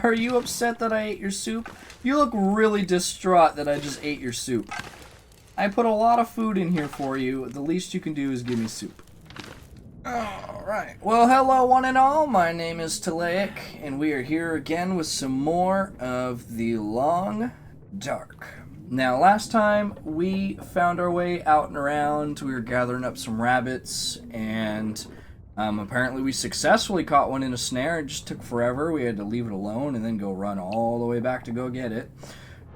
Are you upset that I ate your soup? You look really distraught that I just ate your soup. I put a lot of food in here for you. The least you can do is give me soup. Alright. Well, hello one and all. My name is Talaic, and we are here again with some more of The Long Dark. Now, last time we found our way out and around. We were gathering up some rabbits, and apparently we successfully caught one in a snare. It just took forever. We had to leave it alone and then go run all the way back to go get it.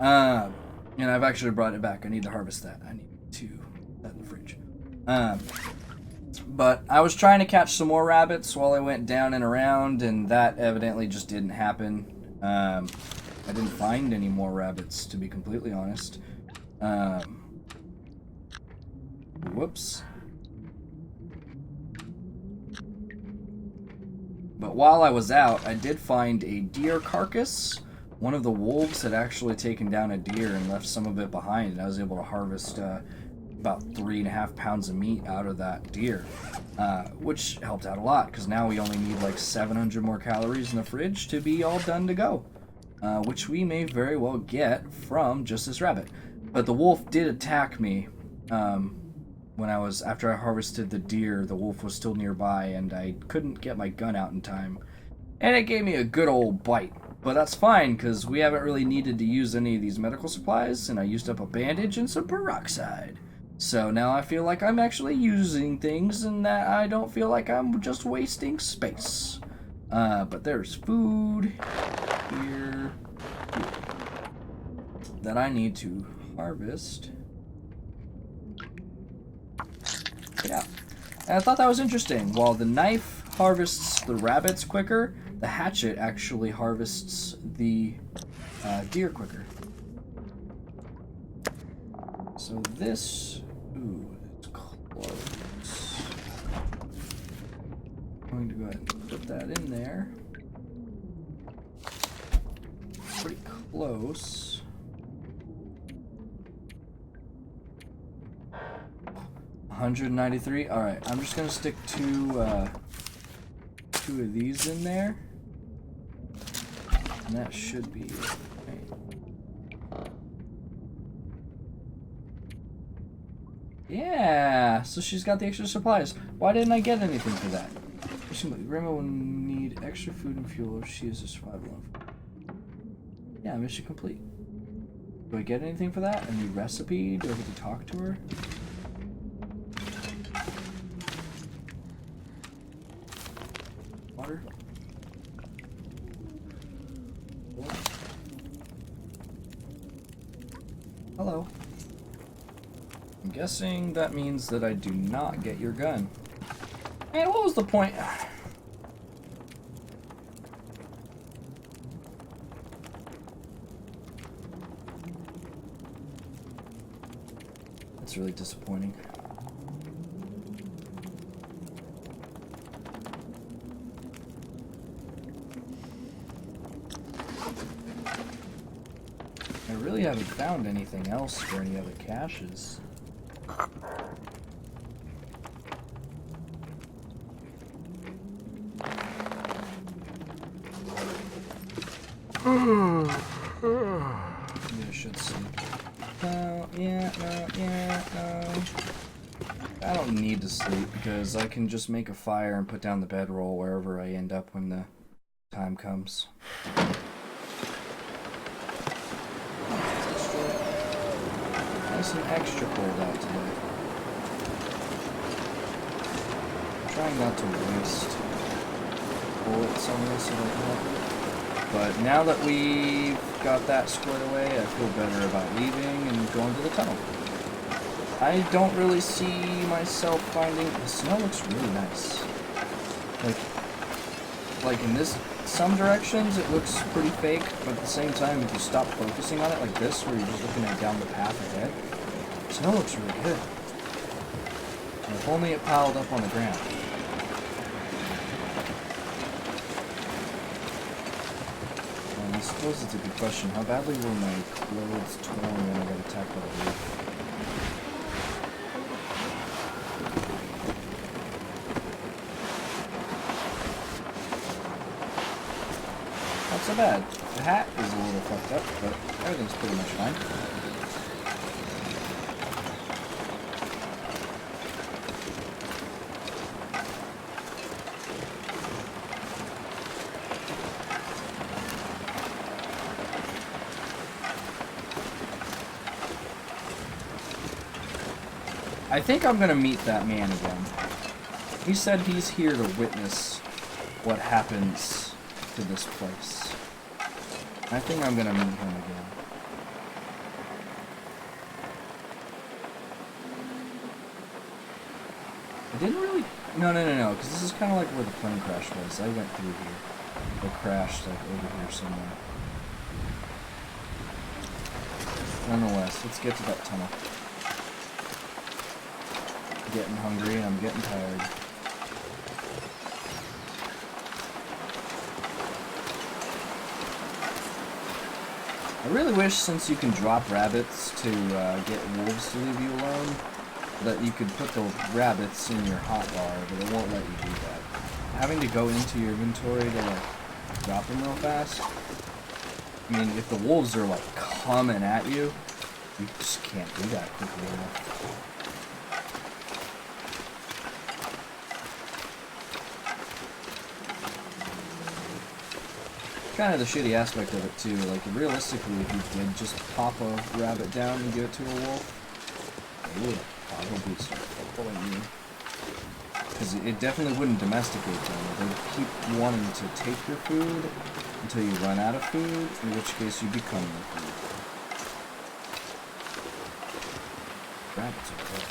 And I've actually brought it back. I need to harvest that. I need to put that in the fridge. But I was trying to catch some more rabbits while I went down and around, and that evidently just didn't happen. I didn't find any more rabbits, to be completely honest. Whoops. But while I was out, I did find a deer carcass. One of the wolves had actually taken down a deer and left some of it behind, and I was able to harvest about 3.5 pounds of meat out of that deer, which helped out a lot, because now we only need like 700 more calories in the fridge to be all done to go, which we may very well get from just this rabbit. But the wolf did attack me after I harvested the deer. The wolf was still nearby, and I couldn't get my gun out in time, and it gave me a good old bite. But that's fine, because we haven't really needed to use any of these medical supplies, and I used up a bandage and some peroxide. So now I feel like I'm actually using things, and that I don't feel like I'm just wasting space. But there's food here that I need to harvest. Yeah. And I thought that was interesting. While the knife harvests the rabbits quicker, the hatchet actually harvests the deer quicker. So this... Ooh, it's close. I'm going to go ahead and put that in there. Pretty close. $193. All right, I'm just gonna stick two of these in there, and that should be it. Yeah, so she's got the extra supplies. Why didn't I get anything for that? Grandma will need extra food and fuel if she is a survival. Yeah, mission complete. Do I get anything for that? A new recipe? Do I get to talk to her? Water? Hello. I'm guessing that means that I do not get your gun. Man, what was the point? That's really disappointing. I really haven't found anything else for any other caches. Maybe I should sleep. No. I don't need to sleep because I can just make a fire and put down the bedroll wherever I end up when the time comes. Nice and extra cold out today. I'm trying not to waste bullets on this if I can. But now that we've got that squared away, I feel better about leaving and going to the tunnel. I don't really see myself finding... The snow looks really nice. Like in this... Some directions it looks pretty fake, but at the same time, if you stop focusing on it like this, where you're just looking at down the path ahead, the snow looks really good. And if only it piled up on the ground. I suppose it's a good question. How badly were my clothes torn when I got attacked by the wolf? not so bad. The hat is a little fucked up, but everything's pretty much fine. I think I'm gonna meet that man again. He said he's here to witness what happens to this place. I think I'm gonna meet him again. I didn't really... No, because this is kind of like where the plane crash was. I went through here. It crashed like over here somewhere. Nonetheless, let's get to that tunnel. I'm getting hungry and I'm getting tired. I really wish, since you can drop rabbits to get wolves to leave you alone, that you could put the rabbits in your hotbar, but it won't let you do that. Having to go into your inventory to like drop them real fast. I mean, if the wolves are like coming at you, you just can't do that quickly enough. Kind of the shitty aspect of it too. Like realistically, if you did just pop a rabbit down and give it to a wolf, they would probably start following you. Because it definitely wouldn't domesticate them. They'd keep wanting to take your food until you run out of food, in which case you become their food. Rabbits are good.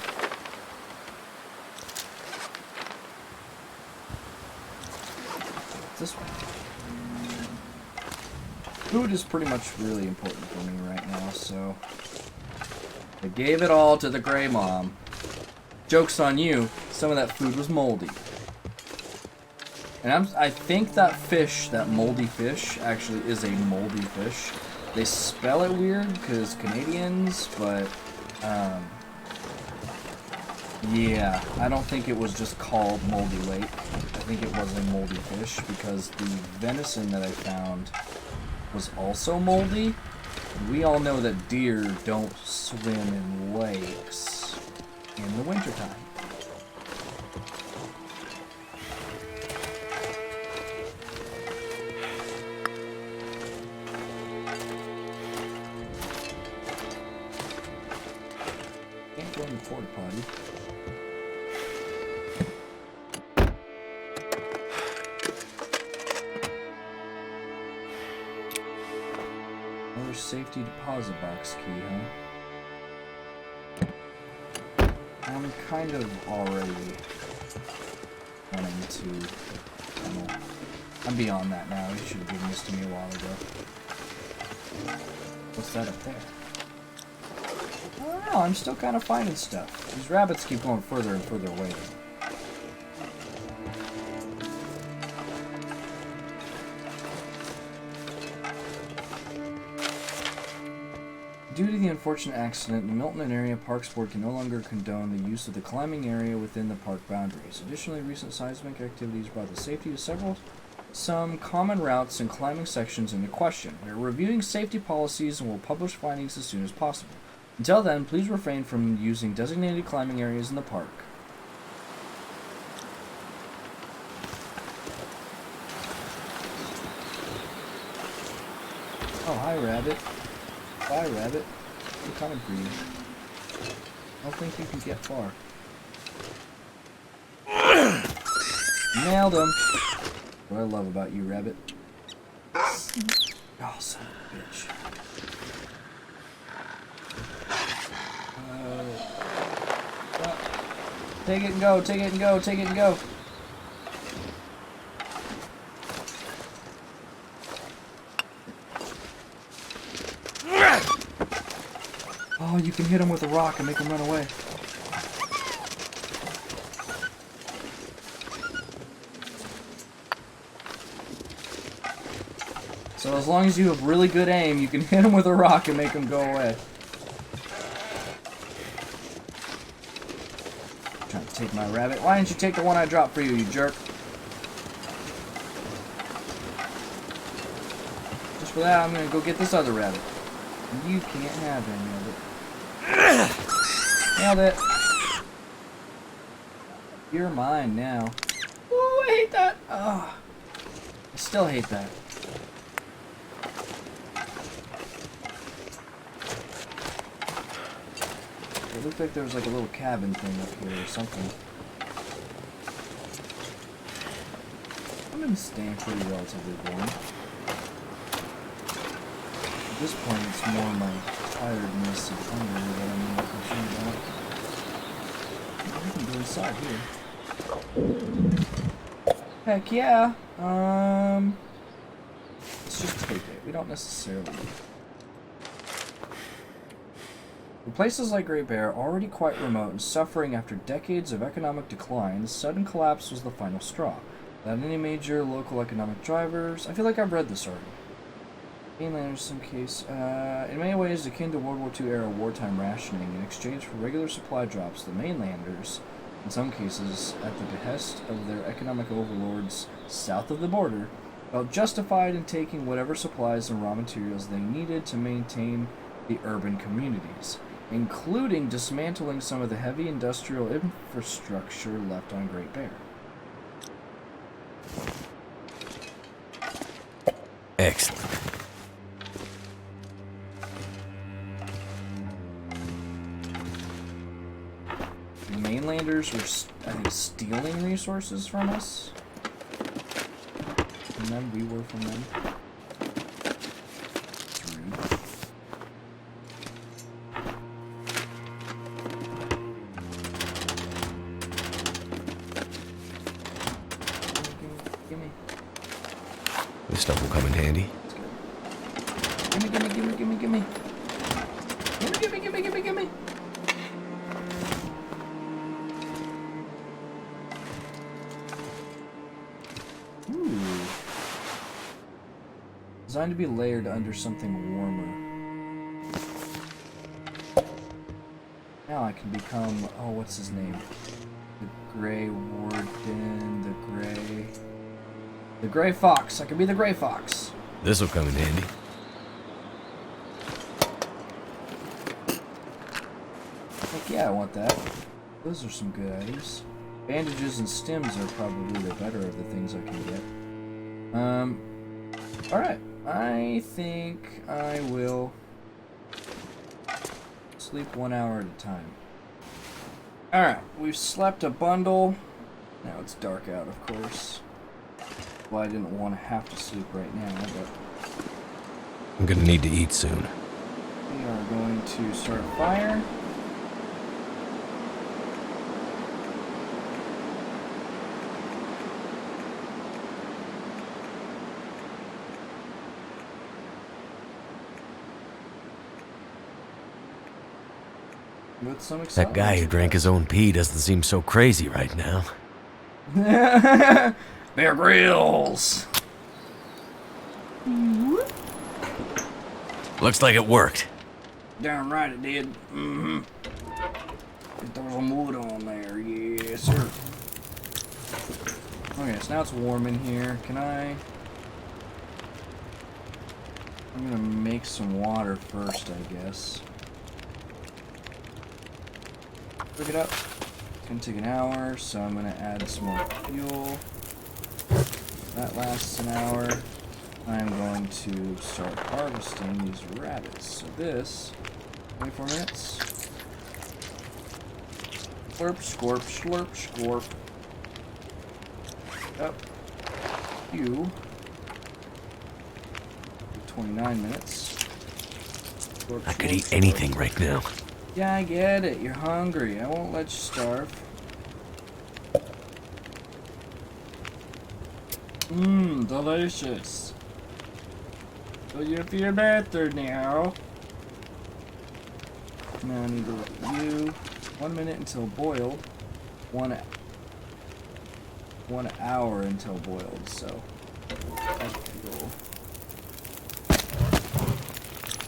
This one. Food is pretty much really important for me right now, so I gave it all to the Grey Mom. Joke's on you, some of that food was moldy. And I think that fish, that moldy fish, actually is a moldy fish. They spell it weird because Canadians, but yeah, I don't think it was just called Moldy Lake. I think it was a moldy fish because the venison that I found was also moldy. We all know that deer don't swim in lakes in the wintertime. Can't go in the porta potty. Safety deposit box key, huh? I'm kind of already running to... I'm beyond that now. You should have given this to me a while ago. What's that up there? I don't know. I'm still kind of finding stuff. These rabbits keep going further and further away. Due to the unfortunate accident, the Milton and Area Parks Board can no longer condone the use of the climbing area within the park boundaries. Additionally, recent seismic activities brought the safety of some common routes and climbing sections into question. We are reviewing safety policies and will publish findings as soon as possible. Until then, please refrain from using designated climbing areas in the park. Oh, hi, Rabbit. Bye, Rabbit. I'm coming for you. I don't think you can get far. Nailed him. What I love about you, Rabbit. Oh, son of a bitch. Take it and go, take it and go, take it and go. Oh, you can hit him with a rock and make him run away. So as long as you have really good aim, you can hit him with a rock and make him go away. Trying to take my rabbit. Why didn't you take the one I dropped for you, you jerk? for that. I'm gonna go get this other rabbit. You can't have any of it. Nailed it. You're mine now. Ooh, I hate that. Oh, I still hate that. It looked like there was like a little cabin thing up here or something. I'm gonna stay pretty relatively warm. At this point, it's more my tiredness and hunger that I'm more concerned about. I can go inside here. Heck yeah. Let's just take it. We don't necessarily. In places like Great Bear, already quite remote and suffering after decades of economic decline, the sudden collapse was the final straw. Without any major local economic drivers, I feel like I've read this already. Mainlanders, in some case, in many ways akin to World War II era wartime rationing, in exchange for regular supply drops, the mainlanders, in some cases at the behest of their economic overlords south of the border, felt justified in taking whatever supplies and raw materials they needed to maintain the urban communities, including dismantling some of the heavy industrial infrastructure left on Great Bear. Excellent. The mainlanders were, I think, stealing resources from us. And then we were from them. It's rude. Gimme. This stuff will come in handy. Gimme. Gimme. Ooh. Designed to be layered under something warmer. Now I can become, oh, what's his name? The Grey Warden, the Grey Fox. I can be the Grey Fox. This'll come in handy. Heck yeah, I want that. Those are some good items. Bandages and stims are probably the better of the things I can get. Alright. I think I will sleep 1 hour at a time. Alright, we've slept a bundle. Now it's dark out, of course. Well, I didn't want to have to sleep right now, but I'm gonna need to eat soon. we are going to start a fire. With some That excitement. guy who drank his own pee doesn't seem so crazy right now. Bear Grylls. Looks like it worked. Damn right it did. Mm-hmm. Throw some wood on there. Yes, sir. Okay, so now it's warm in here. Can I... I'm gonna make some water first, I guess. Look it up. It's gonna take an hour, so I'm gonna add some more fuel. That lasts an hour. I'm going to start harvesting these rabbits. So this, 24 minutes. Slurp, scorp, slurp, scorp. Up. You. 29 minutes. Slurp, I could slurp, eat slurp. anything right now. Yeah, I get it. You're hungry. I won't let you starve. Mmm, delicious. So you feel better now. Now I need to look at you. 1 minute until boiled. 1 hour until boiled, so that's cool.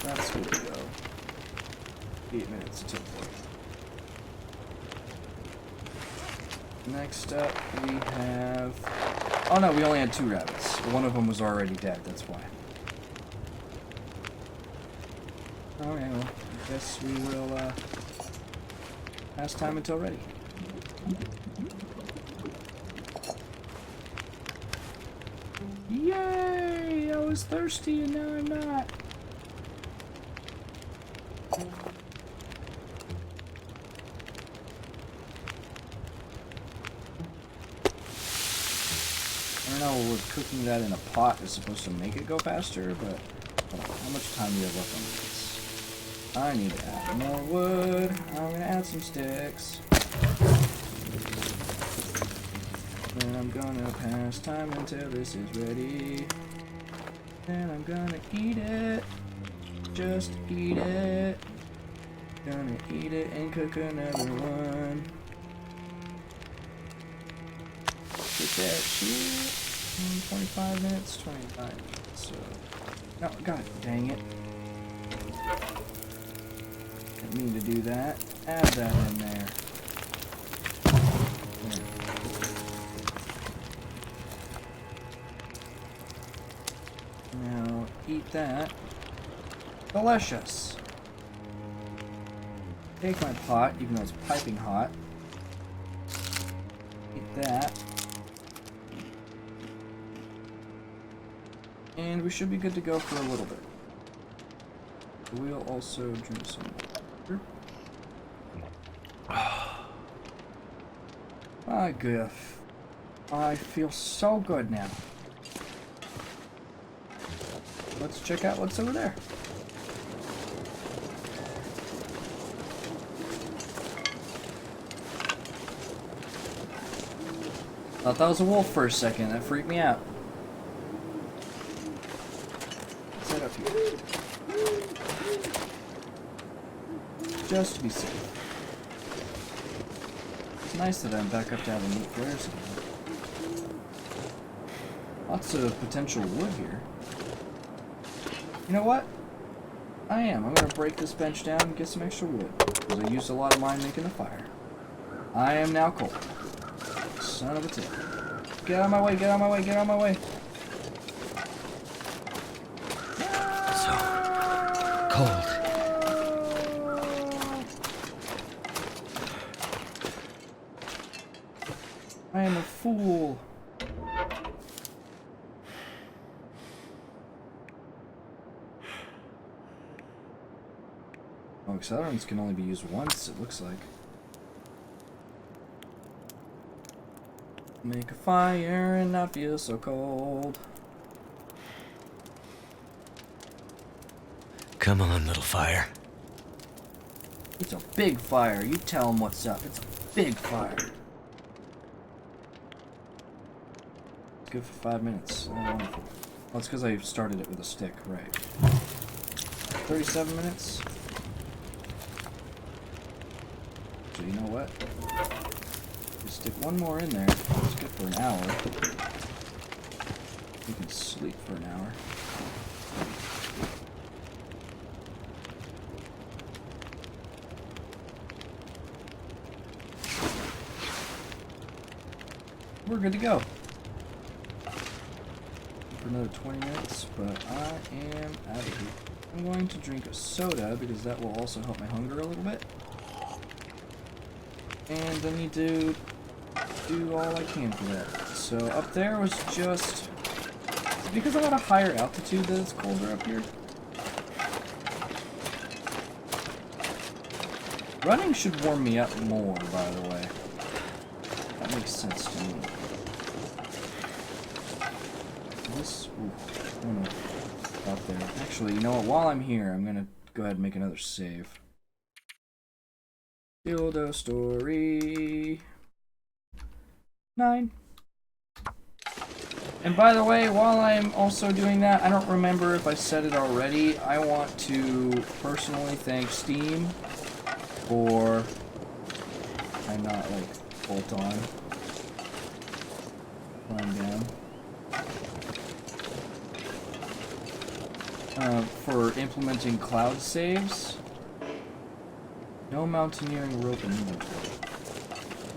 That's good to go. 8 minutes until boiled. Next up we have... Oh no, we only had 2 rabbits. One of them was already dead, that's why. Okay, well, I guess we will pass time until ready. Yay! I was thirsty and now I'm not. I don't know what cooking that in a pot is supposed to make it go faster, but how much time do you have left on this? I need to add more wood. I'm gonna add some sticks. Then I'm gonna pass time until this is ready. Then I'm gonna eat it. Just eat it. Gonna eat it and cook another one. Get that shit. 25 minutes, 25 minutes, so... Oh, god dang it. Didn't mean to do that. Add that in there. Now, eat that. Delicious! Take my pot, even though it's piping hot. Eat that. And we should be good to go for a little bit. We'll also drink some water. Ah, good. I feel so good now. Let's check out what's over there. Thought that was a wolf for a second. That freaked me out. Set up here. Just to be safe. It's nice that I'm back up to having 8 flares again. Lots of potential wood here. You know what? I'm gonna break this bench down and get some extra wood. Because I used a lot of mine making the fire. I am now cold. Son of a tip. Get out of my way, get out of my way, get out of my way. So cold. I am a fool. Oh, accelerants can only be used once, it looks like. Make a fire and not feel so cold. Come on, little fire. It's a big fire. You tell them what's up. It's a big fire. It's good for 5 minutes. Oh, wonderful. Well, it's because I started it with a stick, right. 37 minutes. So you know what? Just stick one more in there. It's good for an hour. You can sleep for an hour. We're good to go. For another 20 minutes, but I am out of here. I'm going to drink a soda because that will also help my hunger a little bit. And I need to do all I can for that. So up there was just... Is it because I'm at a higher altitude that it's colder up here? Running should warm me up more, by the way. That makes sense to me. This... Ooh, I don't know. Out there. Actually, you know what? While I'm here, I'm gonna go ahead and make another save. Dildo story 9. And by the way, while I'm also doing that, I don't remember if I said it already. I want to personally thank Steam for... I'm not like bolt on. Climb down. For implementing cloud saves. No mountaineering rope in inventory.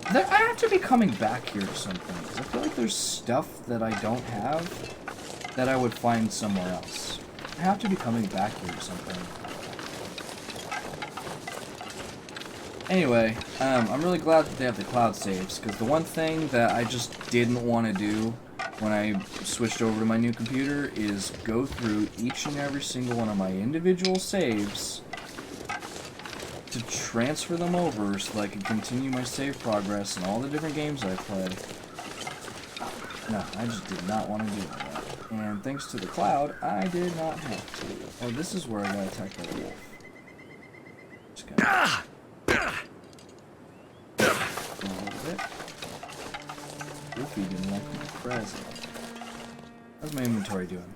I have to be coming back here at some point, because I feel like there's stuff that I don't have that I would find somewhere else. I have to be coming back here at some point. Anyway, I'm really glad that they have the cloud saves, because the one thing that I just didn't want to do when I switched over to my new computer is go through each and every single one of my individual saves to transfer them over so that I can continue my save progress in all the different games I play. No, I just did not want to do that. And thanks to the cloud, I did not have to. Oh, this is where I got attacked by the wolf. Just gotta... a little bit. Wolfie didn't like my present. How's my inventory doing?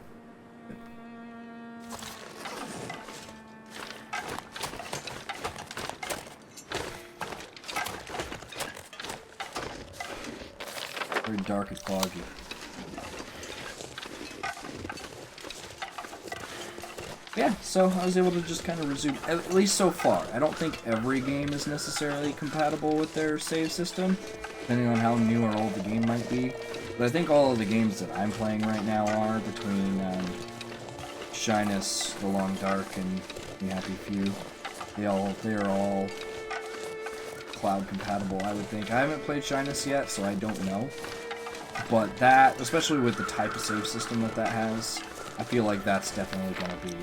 Very dark and foggy. Yeah, so I was able to just kind of resume, at least so far. I don't think every game is necessarily compatible with their save system, depending on how new or old the game might be. But I think all of the games that I'm playing right now are, between Shyness, The Long Dark, and The Happy Few. They're all cloud compatible, I would think. I haven't played Shyness yet, so I don't know. But that, especially with the type of save system that has, I feel like that's definitely going to be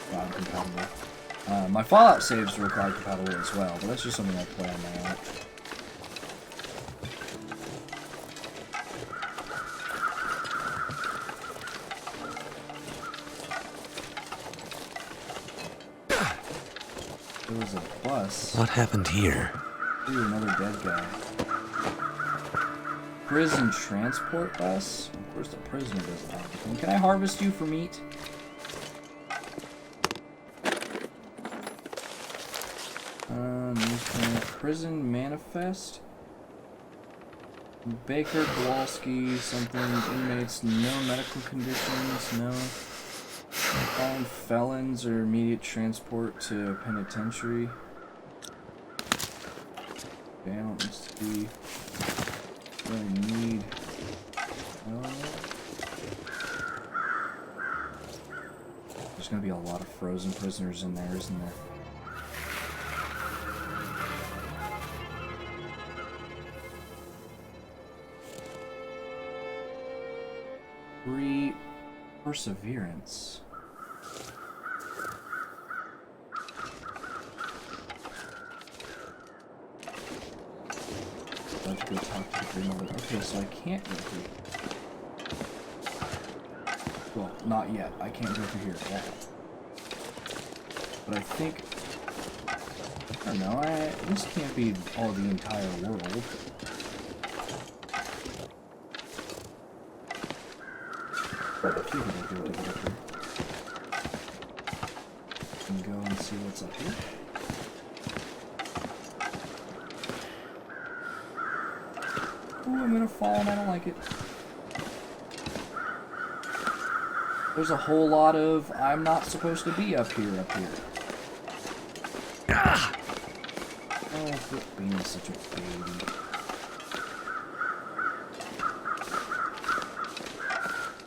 cloud compatible. My Fallout saves were cloud compatible as well, but that's just something I play on my own. There was a bus. What happened here? Ooh, another dead guy. Prison transport bus? Of course the prisoner doesn't have anything. Can I harvest you for meat? Prison manifest? Baker, Kowalski, something, inmates, no medical conditions, no. All felons or immediate transport to penitentiary. Okay, I don't need to be... really need... There's gonna be a lot of frozen prisoners in there, isn't there? Perseverance. I have to go talk to the grandmother. Okay, so I can't go through. Well, not yet. I can't go through here at all. But I think... I don't know. This can't be all the entire world. But I figured I'd be able to get up here. And go and see what's up here. Ooh, I'm gonna fall and I don't like it. There's a whole lot of I'm not supposed to be up here. Oh, quit being such a baby.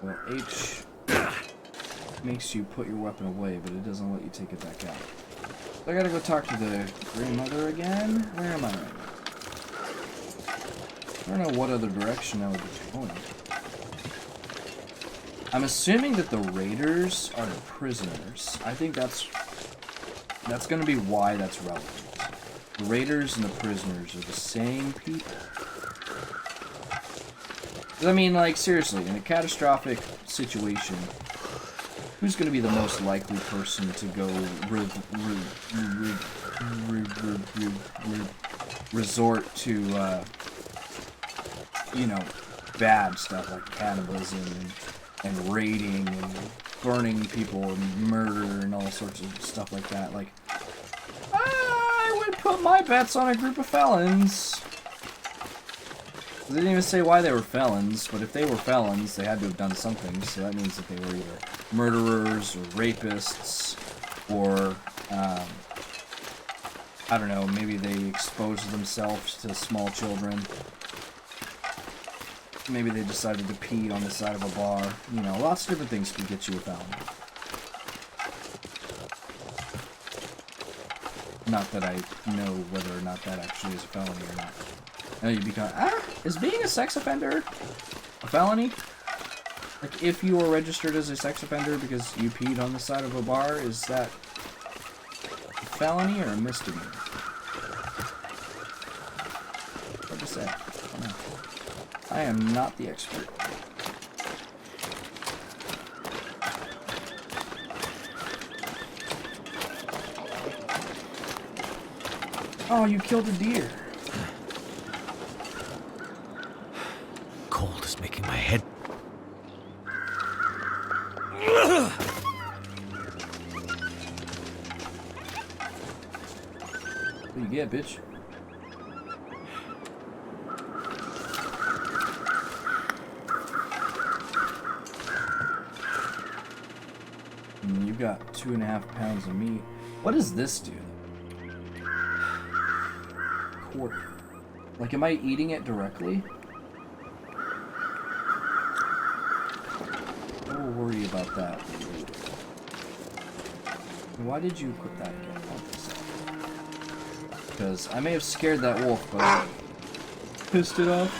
Well, H makes you put your weapon away, but it doesn't let you take it back out. So I gotta go talk to the grandmother again? Where am I right now? I don't know what other direction I would be going. I'm assuming that the raiders are the prisoners. I think that's gonna be why that's relevant. The raiders and the prisoners are the same people. I mean, like, seriously, in a catastrophic situation, who's going to be the most likely person to go resort to, you know, bad stuff like cannibalism and raiding and burning people and murder and all sorts of stuff like that? Like, I would put my bets on a group of felons. They didn't even say why they were felons, but if they were felons, they had to have done something, so that means that they were either murderers or rapists, or, I don't know, maybe they exposed themselves to small children. Maybe they decided to pee on the side of a bar. You know, lots of different things could get you a felon. Not that I know whether or not that actually is a felony or not. No, you become... is being a sex offender a felony? Like, if you are registered as a sex offender because you peed on the side of a bar, is that a felony or a misdemeanor? Hard to say. I don't know. I am not the expert. Oh, you killed a deer. Cold is making my head... What do you get, bitch? You got 2.5 pounds of meat. What does this do? Quarter. Like, am I eating it directly? I will worry about that later. Why did you equip that again? Because I may have scared that wolf, but I pissed it off.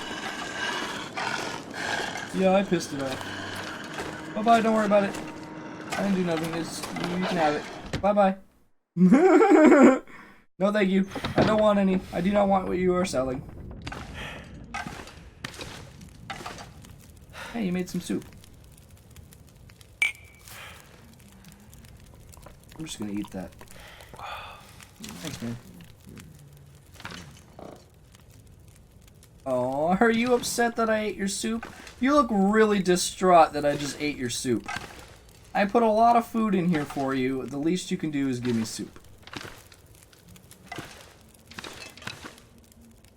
Yeah, I pissed it off. Bye-bye, don't worry about it. I didn't do nothing. You can have it. Bye-bye. No, thank you. I don't want any. I do not want what you are selling. Hey, you made some soup. I'm just gonna eat that. Thanks, man. Oh, are you upset that I ate your soup? You look really distraught that I just ate your soup. I put a lot of food in here for you. The least you can do is give me soup.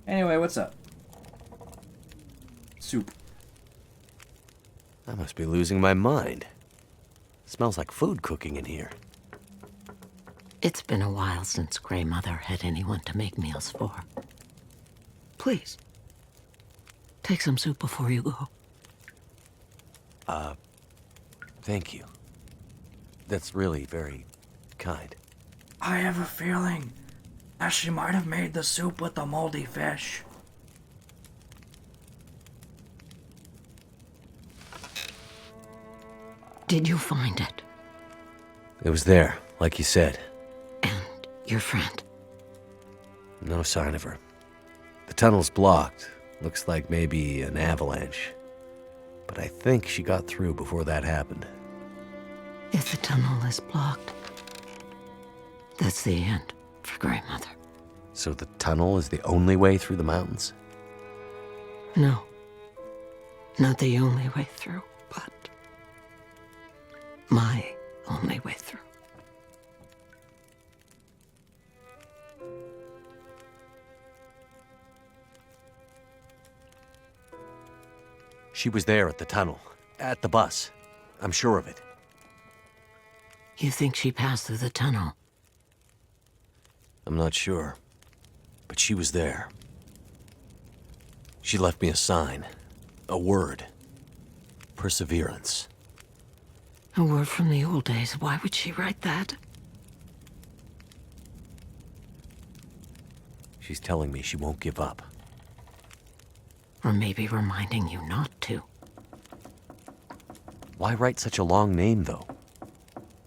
Anyway, what's up? Soup. I must be losing my mind. Smells like food cooking in here. It's been a while since Grey Mother had anyone to make meals for. Please, take some soup before you go. Thank you. That's really very kind. I have a feeling that she might have made the soup with the moldy fish. Did you find it? It was there, like you said. And your friend? No sign of her. The tunnel's blocked. Looks like maybe an avalanche. But I think she got through before that happened. If the tunnel is blocked, that's the end for Grey Mother. So the tunnel is the only way through the mountains? No. Not the only way through, but my only way through. She was there at the tunnel. At the bus. I'm sure of it. You think she passed through the tunnel? I'm not sure. But she was there. She left me a sign. A word. Perseverance. A word from the old days. Why would she write that? She's telling me she won't give up. Or maybe reminding you not to. Why write such a long name, though?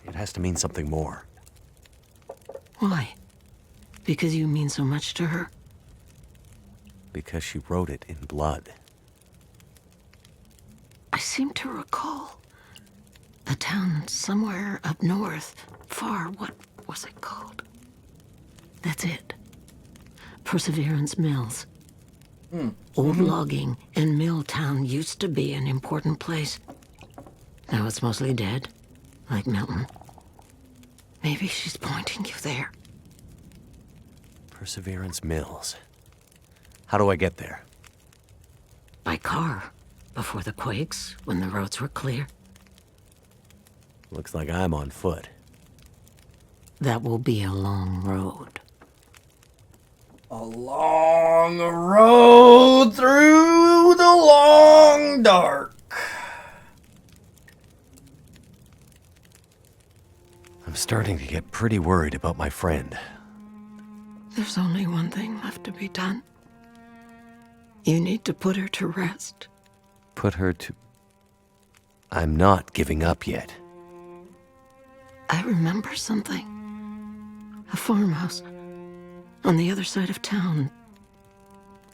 It has to mean something more. Why? Because you mean so much to her? Because she wrote it in blood. I seem to recall a town somewhere up north, far. What was it called? That's it. Perseverance Mills. Old logging and mill town used to be an important place. Now it's mostly dead, like Milton. Maybe she's pointing you there. Perseverance Mills. How do I get there? By car, before the quakes, when the roads were clear. Looks like I'm on foot. That will be a long road. A long road through the long dark. I'm starting to get pretty worried about my friend. There's only one thing left to be done. You need to put her to rest. Put her to... I'm not giving up yet. I remember something. A farmhouse on the other side of town.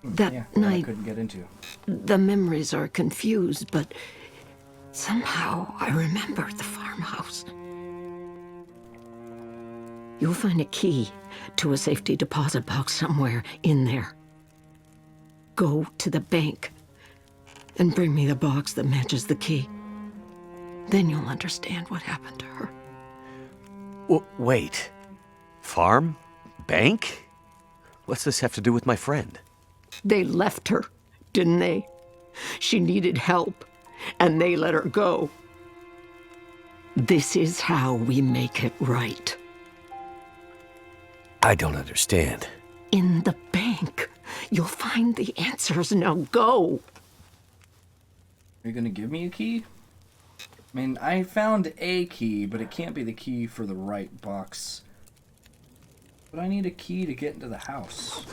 That I night, couldn't get into. the memories are confused, but somehow I remember the farmhouse. You'll find a key to a safety deposit box somewhere in there. Go to the bank and bring me the box that matches the key. Then you'll understand what happened to her. Wait. Farm? Bank? What's this have to do with my friend? They left her, didn't they? She needed help, and they let her go. This is how we make it right. I don't understand. In the bank, you'll find the answers. Now go. Are you gonna give me a key? I mean, I found a key, but it can't be the key for the right box. But I need a key to get into the house.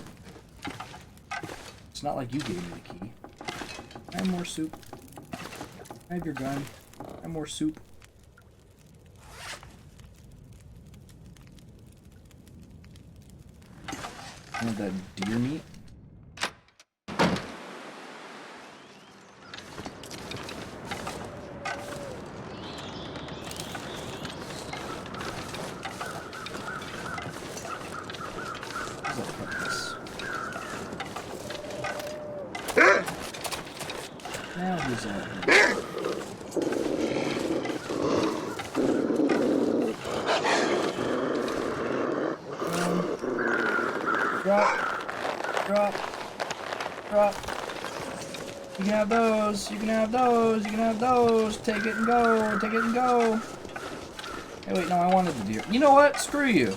It's not like you gave me the key. I have more soup. I have your gun. I have more soup. I want that deer meat. Now who's out here? Drop. You can have those. You can have those. You can have those. Take it and go. Take it and go. Hey, wait, no, I wanted the deer. You know what? Screw you.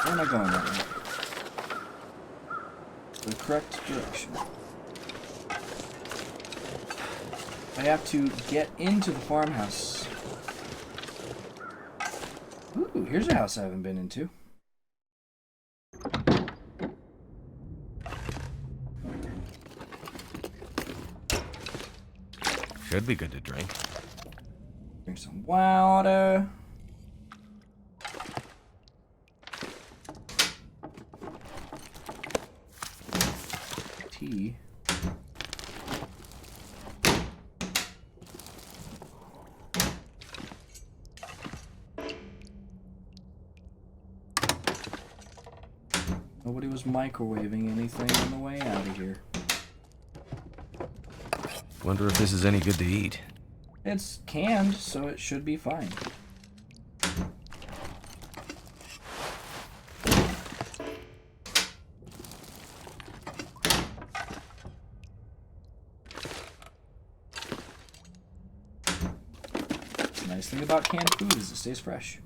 Where am I going right now? The correct direction. I have to get into the farmhouse. Ooh, here's a house I haven't been into. Should be good to drink. Drink some water. Tea. Nobody was microwaving anything on the way out of here. Wonder if this is any good to eat. It's canned, so it should be fine. The nice thing about canned food is it stays fresh.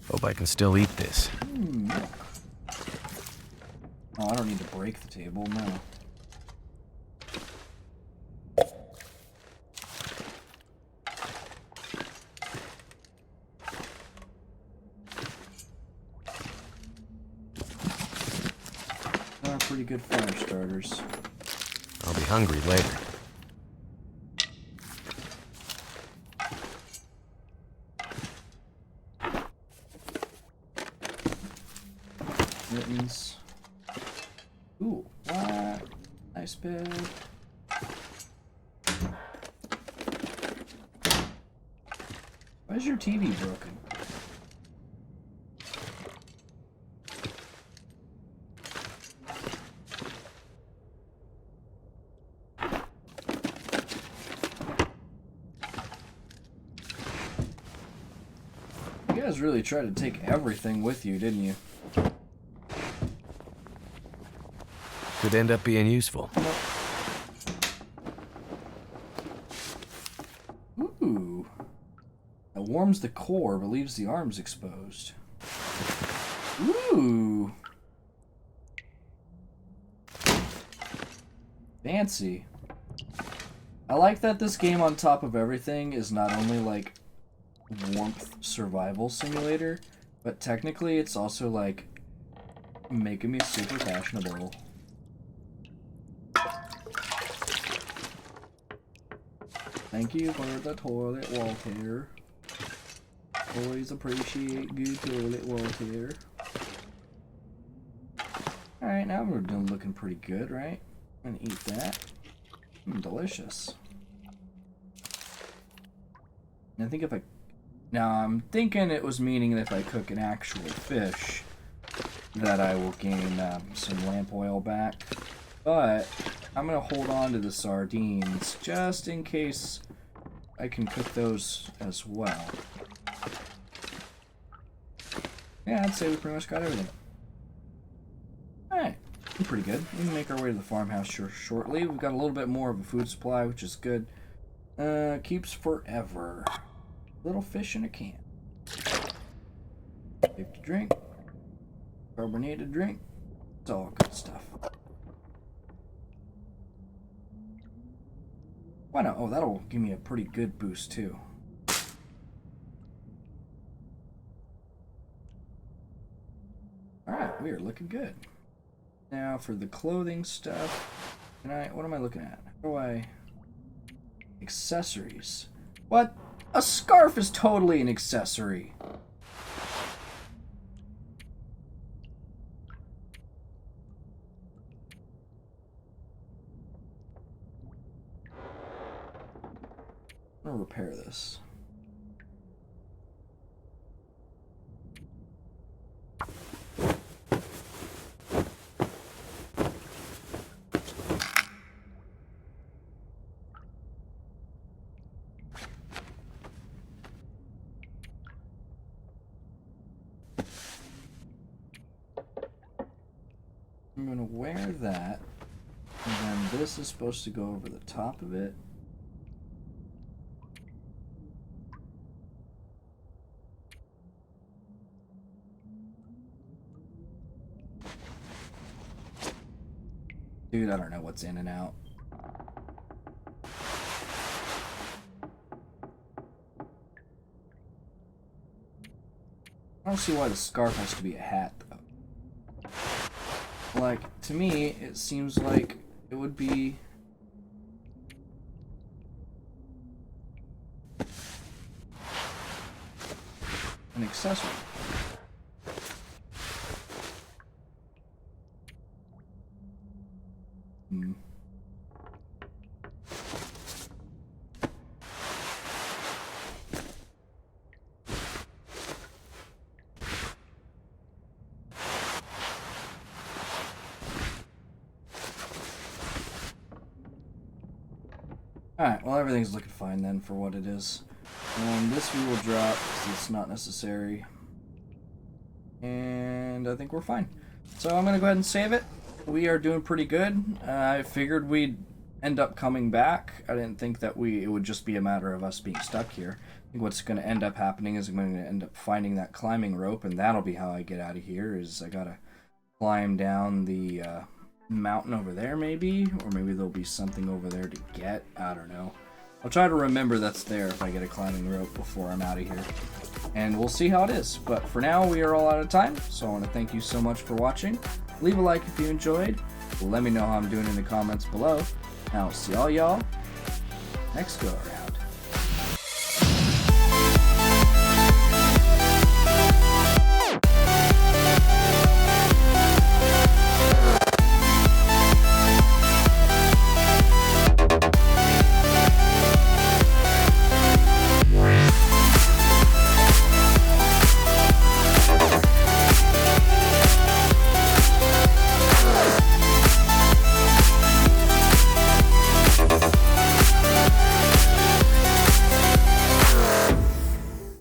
Hope I can still eat this. Milk. Oh, I don't need to break the table, no. Those are pretty good fire starters. I'll be hungry later. Mittens. Ooh, what? Nice bed. Why is your TV broken? You guys really tried to take everything with you, didn't you? Could end up being useful. Ooh. It warms the core, but leaves the arms exposed. Ooh. Fancy. I like that this game, on top of everything, is not only like warmth survival simulator, but technically it's also like making me super fashionable. Thank you for the toilet water. Always appreciate good toilet water. Alright, now we're looking pretty good, right? I'm gonna eat that. Delicious. And I think if I... Now, I'm thinking it was meaning that if I cook an actual fish, that I will gain some lamp oil back. But I'm gonna hold on to the sardines just in case I can cook those as well. Yeah, I'd say we pretty much got everything. Alright, pretty good. We can make our way to the farmhouse shortly. We've got a little bit more of a food supply, which is good. Keeps forever. Little fish in a can. Safe to drink. Carbonated drink. It's all good stuff. Why not? Oh, that'll give me a pretty good boost too. Alright, we are looking good. Now for the clothing stuff, what am I looking at? How do I... Accessories. What? A scarf is totally an accessory. I'm gonna repair this. I'm gonna wear that, and then this is supposed to go over the top of it. Dude, I don't know what's in and out. I don't see why the scarf has to be a hat, though. Like, to me, it seems like it would be... an accessory. Alright, well everything's looking fine then for what it is. This we will drop because it's not necessary. And I think we're fine. So I'm going to go ahead and save it. We are doing pretty good. I figured we'd end up coming back. I didn't think that it would just be a matter of us being stuck here. I think what's going to end up happening is I'm going to end up finding that climbing rope, and that'll be how I get out of here, is I got to climb down the... mountain over there maybe, or maybe there'll be something over there to get. I don't know. I'll try to remember that's there if I get a climbing rope before I'm out of here, and we'll see how it is. But for now, we are all out of time, so I want to thank you so much for watching. Leave a like if you enjoyed. Let me know how I'm doing in the comments below. I'll see all y'all next go around.